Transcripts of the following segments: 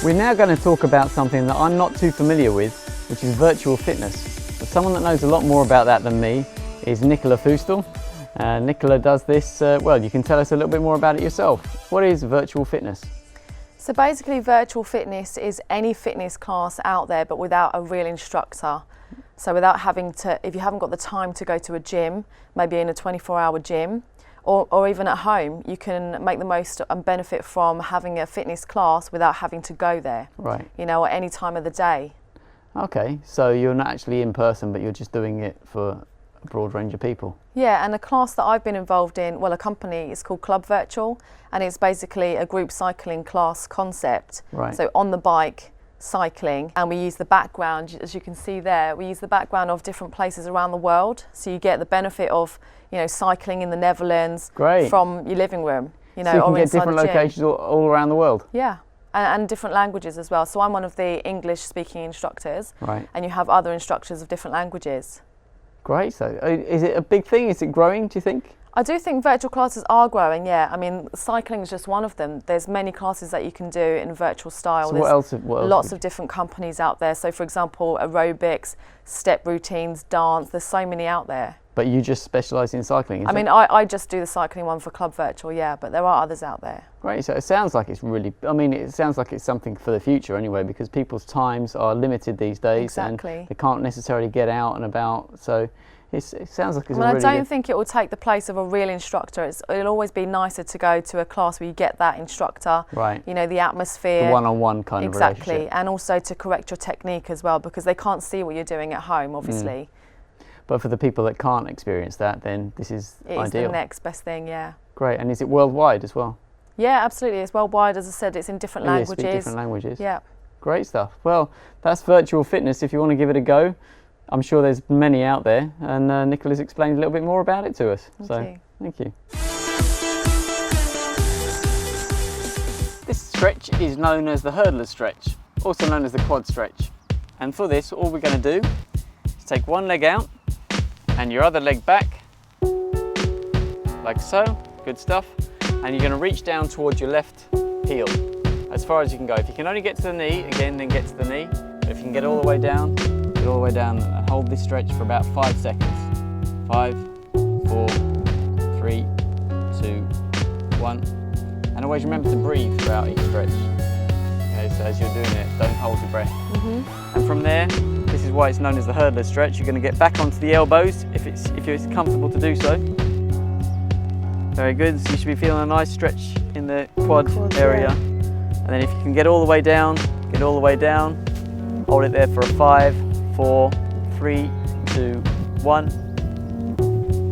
We're now going to talk about something that I'm not too familiar with, which is virtual fitness. But someone that knows a lot more about that than me is Nicola Fustel. Nicola does this, well, you can tell us a little bit more about it yourself. What is virtual fitness? So basically virtual fitness is any fitness class out there but without a real instructor. So without having to, if you haven't got the time to go to a gym, maybe in a 24-hour gym, or even at home, you can make the most and benefit from having a fitness class without having to go there. Right. You know, at any time of the day. Okay, so you're not actually in person, but you're just doing it for a broad range of people. Yeah, and a class that I've been involved in, well, a company is called Club Virtual, and it's basically a group cycling class concept. Right. So on the bike, cycling, and we use the background, as you can see there, we use the background of different places around the world. So you get the benefit of, you know, cycling in the Netherlands. Great. From your living room, you know, so you can or get inside different the gym. locations all around the world. Yeah, and different languages as well. So I'm one of the English speaking instructors. Right. And you have other instructors of different languages. Great. So is it a big thing? Is it growing, do you think? I do think virtual classes are growing, yeah. I mean, cycling is just one of them. There's many classes that you can do in virtual style. So There's what else lots of different companies out there. So for example, aerobics, step routines, dance, there's so many out there. But you just specialise in cycling, I mean, I just do the cycling one for Club Virtual, yeah, but there are others out there. Great, so it sounds like it's really, I mean, it sounds like it's something for the future anyway, because people's times are limited these days. Exactly. And they can't necessarily get out and about, so it sounds like it's I really don't think it will take the place of a real instructor. It'll always be nicer to go to a class where you get that instructor, right. You know, the atmosphere. The one-on-one kind of relationship. Exactly, and also to correct your technique as well, because they can't see what you're doing at home, obviously. But for the people that can't experience that, then this is ideal. It's the next best thing, yeah. Great, and is it worldwide as well? Yeah, absolutely. It's worldwide, as I said, it's in different languages. Speak different languages. Yeah. Great stuff. Well, that's virtual fitness if you want to give it a go. I'm sure there's many out there, and Nicola's explained a little bit more about it to us. Thank you. This stretch is known as the hurdler stretch, also known as the quad stretch. And for this, all we're going to do is take one leg out and your other leg back, like so. Good stuff. And you're going to reach down towards your left heel as far as you can go. If you can only get to the knee, again, then get to the knee. But if you can get all the way down, get all the way down and hold this stretch for about 5 seconds. 5, 4, 3, 2, 1. And always remember to breathe throughout each stretch. Okay, so as you're doing it, don't hold your breath. And from there, this is why it's known as the hurdler stretch. You're going to get back onto the elbows if it's comfortable to do so. Very good. So you should be feeling a nice stretch in the quad area. Yeah. And then if you can get all the way down, get all the way down. Hold it there for a 5, 4, 3, 2, 1,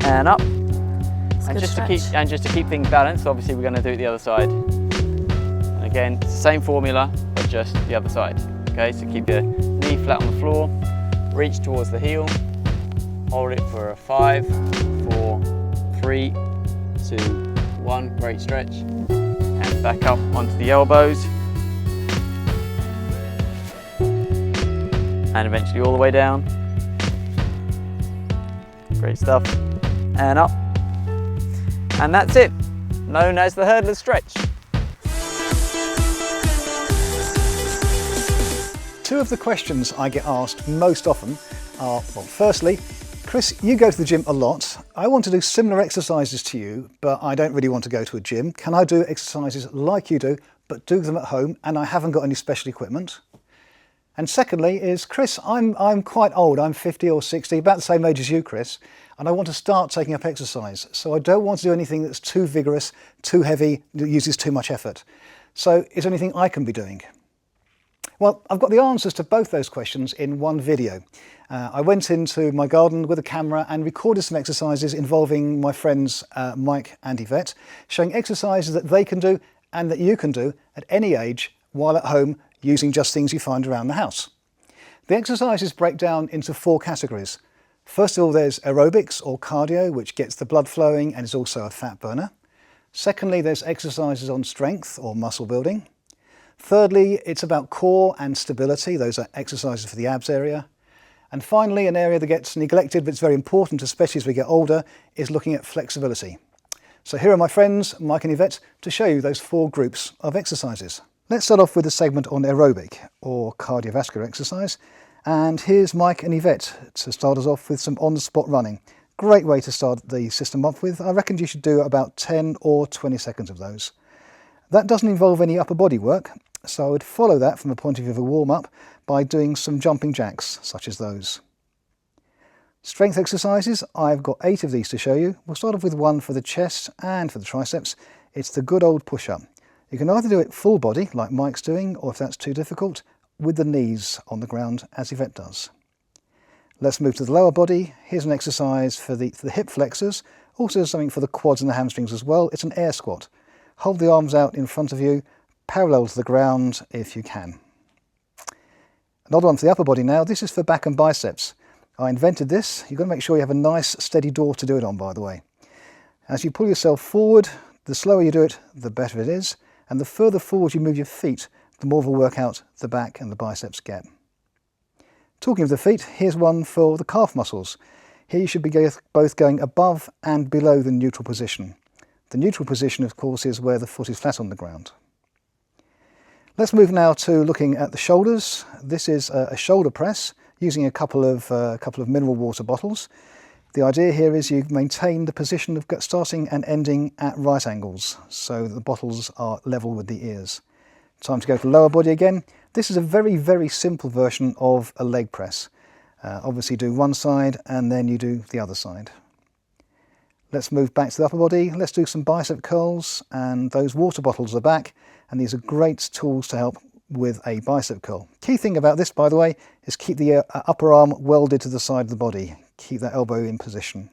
and up. And just to keep things balanced, obviously we're going to do it the other side. And again, it's the same formula, but just the other side. Okay, so keep your knee flat on the floor, reach towards the heel, hold it for a 5, 4, 3, 2, 1. Great stretch. And back up onto the elbows. And eventually all the way down. Great stuff. And up. And that's it, known as the hurdler stretch. Two of the questions I get asked most often are, well, firstly, Chris, you go to the gym a lot. I want to do similar exercises to you, but I don't really want to go to a gym. Can I do exercises like you do, but do them at home, and I haven't got any special equipment? And secondly is, Chris, I'm quite old, I'm 50 or 60, about the same age as you, Chris, and I want to start taking up exercise. So I don't want to do anything that's too vigorous, too heavy, that uses too much effort. So is there anything I can be doing? Well, I've got the answers to both those questions in one video. I went into my garden with a camera and recorded some exercises involving my friends Mike and Yvette, showing exercises that they can do and that you can do at any age while at home using just things you find around the house. The exercises break down into 4 categories. First of all, there's aerobics or cardio, which gets the blood flowing and is also a fat burner. Secondly, there's exercises on strength or muscle building. Thirdly, it's about core and stability. Those are exercises for the abs area. And finally, an area that gets neglected but it's very important, especially as we get older, is looking at flexibility. So here are my friends, Mike and Yvette, to show you those 4 groups of exercises. Let's start off with a segment on aerobic or cardiovascular exercise. And here's Mike and Yvette to start us off with some on-the-spot running. Great way to start the system off with. I reckon you should do about 10 or 20 seconds of those. That doesn't involve any upper body work, so I would follow that from the point of view of a warm-up by doing some jumping jacks, such as those. Strength exercises, I've got 8 of these to show you. We'll start off with one for the chest and for the triceps. It's the good old push-up. You can either do it full body, like Mike's doing, or if that's too difficult, with the knees on the ground, as Yvette does. Let's move to the lower body. Here's an exercise for the hip flexors, also something for the quads and the hamstrings as well. It's an air squat. Hold the arms out in front of you, parallel to the ground if you can. Another one for the upper body now. This is for back and biceps. I invented this. You've got to make sure you have a nice steady door to do it on, by the way. As you pull yourself forward, the slower you do it, the better it is. And the further forward you move your feet, the more of a workout the back and the biceps get. Talking of the feet, here's one for the calf muscles. Here you should be both going above and below the neutral position. The neutral position, of course, is where the foot is flat on the ground. Let's move now to looking at the shoulders. This is a shoulder press using a couple of mineral water bottles. The idea here is you maintain the position of starting and ending at right angles, so that the bottles are level with the ears. Time to go to lower body again. This is a very, very simple version of a leg press. Obviously do one side and then you do the other side. Let's move back to the upper body. Let's do some bicep curls, and those water bottles are back, and these are great tools to help with a bicep curl. Key thing about this, by the way, is keep the upper arm welded to the side of the body. Keep that elbow in position.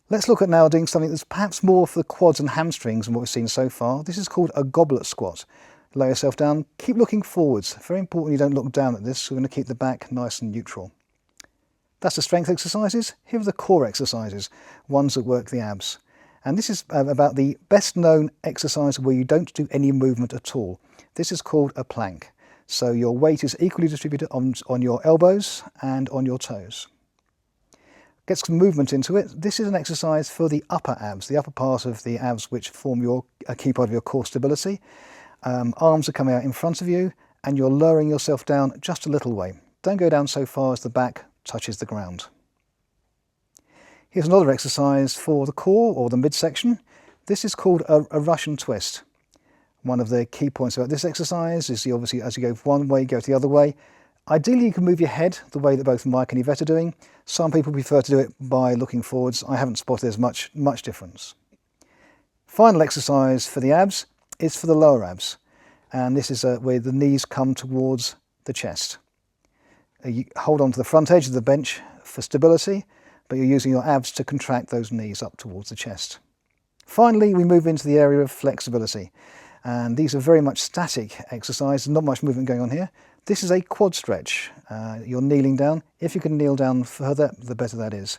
Let's look at now doing something that's perhaps more for the quads and hamstrings than what we've seen so far. This is called a goblet squat. Lay yourself down, keep looking forwards. Very important you don't look down at this. We're going to keep the back nice and neutral. That's the strength exercises. Here are the core exercises, ones that work the abs. And this is about the best known exercise where you don't do any movement at all. This is called a plank. So your weight is equally distributed on your elbows and on your toes. Get some movement into it. This is an exercise for the upper abs, the upper part of the abs which form a key part of your core stability. Arms are coming out in front of you and you're lowering yourself down just a little way. Don't go down so far as the back touches the ground. Here's another exercise for the core or the midsection. This is called a Russian twist. One of the key points about this exercise is obviously as you go one way, go the other way. Ideally you can move your head the way that both Mike and Yvette are doing. Some people prefer to do it by looking forwards. I haven't spotted there's much difference. Final exercise for the abs is for the lower abs, and this is where the knees come towards the chest. You hold on to the front edge of the bench for stability, but you're using your abs to contract those knees up towards the chest. Finally, we move into the area of flexibility, and these are very much static exercises, not much movement going on here. This is a quad stretch. You're kneeling down. If you can kneel down further, the better that is.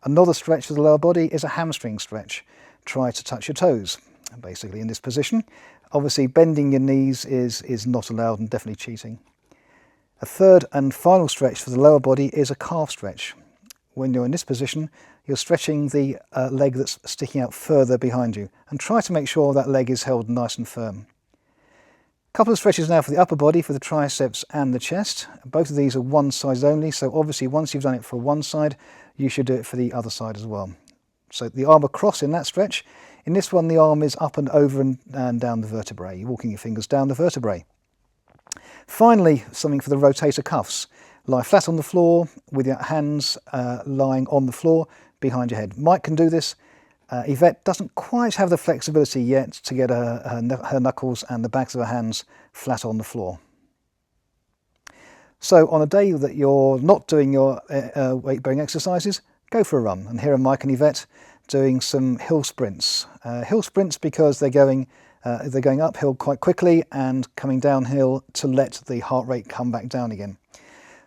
Another stretch for the lower body is a hamstring stretch. Try to touch your toes, basically in this position. Obviously, bending your knees is not allowed and definitely cheating. A third and final stretch for the lower body is a calf stretch. When you're in this position, you're stretching the leg that's sticking out further behind you, and try to make sure that leg is held nice and firm. A couple of stretches now for the upper body, for the triceps and the chest. Both of these are one side only, so obviously once you've done it for one side, you should do it for the other side as well. So the arm across in that stretch. In this one, the arm is up and over and down the vertebrae. You're walking your fingers down the vertebrae. Finally, something for the rotator cuffs. Lie flat on the floor with your hands lying on the floor behind your head. Mike can do this. Yvette doesn't quite have the flexibility yet to get her knuckles and the backs of her hands flat on the floor. So on a day that you're not doing your weight-bearing exercises, go for a run. And here are Mike and Yvette doing some hill sprints. Hill sprints because they're going uphill quite quickly and coming downhill to let the heart rate come back down again.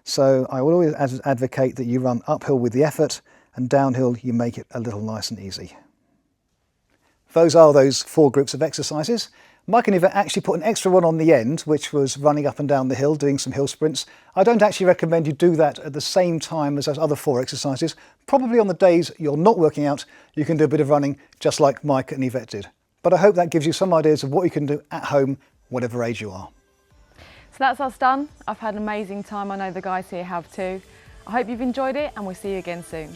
So I will always advocate that you run uphill with the effort, and downhill you make it a little nice and easy. Those are those 4 groups of exercises. Mike and Yvette actually put an extra one on the end, which was running up and down the hill, doing some hill sprints. I don't actually recommend you do that at the same time as those other 4 exercises. Probably on the days you're not working out, you can do a bit of running just like Mike and Yvette did. But I hope that gives you some ideas of what you can do at home whatever age you are. So that's us done. I've had an amazing time. I know the guys here have too. I hope you've enjoyed it and we'll see you again soon.